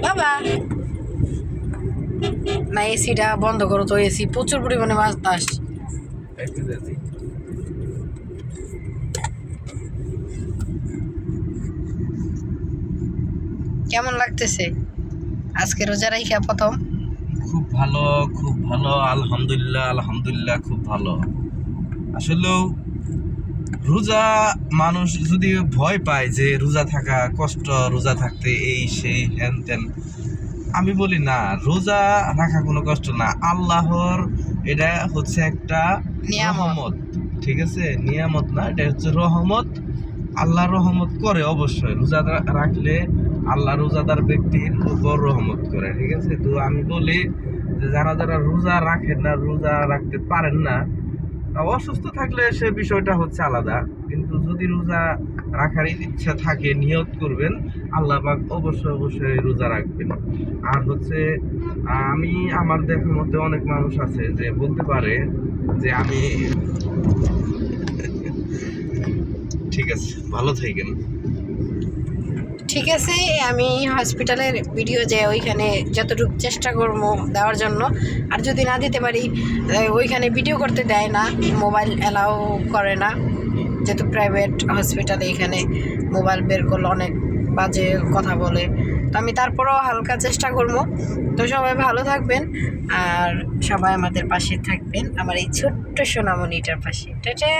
বাবা না, এসিটা বন্ধ করো তো, এসি প্রচুর পরিমাণে বাতাস। কেমন লাগতেছে আজকে রোজা রাইখা প্রথম? খুব ভালো, খুব ভালো, আলহামদুলিল্লাহ, আলহামদুলিল্লাহ, খুব ভালো। আসলেও রোজা মানুষ যদি ভয় পায় যে রোজা থাকা কষ্ট, রোজা থাকতে এই সেই হ্যান ত্যান, আমি বলি না, রোজা রাখা কোনো কষ্ট না। আল্লাহর এটা হচ্ছে একটা রহমত, ঠিক আছে? নিয়ামত না, এটা হচ্ছে রহমত। আল্লাহ রহমত করে অবশ্যই, রোজা রাখলে আল্লাহ রোজাদার ব্যক্তির উপর রহমত করে, ঠিক আছে? তো আমি বলি যে যারা যারা রোজা রাখেন না, রোজা রাখতে পারেন না, অসুস্থ থাকলে সে বিষয়টা হচ্ছে আলাদা, কিন্তু যদি রোজা রাখার ইচ্ছা থাকে, নিয়ত করবেন, আল্লাহ পাক অবশ্যই অবশ্যই রোজা রাখবেন। আর হচ্ছে আমি আমার দেখার মধ্যে অনেক মানুষ আছে যে বলতে পারে যে আমি ঠিক আছে, ভালো থাকেন। ঠিক আছে, আমি হসপিটালের ভিডিও যে ওইখানে যতটুকু চেষ্টা করবো দেওয়ার জন্য, আর যদি না দিতে পারি ওইখানে ভিডিও করতে দেয় না, মোবাইল অ্যালাউ করে না, যেহেতু প্রাইভেট হসপিটালে এখানে মোবাইল বের করলে অনেক বাজে কথা বলে। তো আমি তারপরেও হালকা চেষ্টা করবো। তো সবাই ভালো থাকবেন আর সবাই আমাদের পাশে থাকবেন, আমার এই ছোট্ট সোনামণিটার পাশে। টাটা।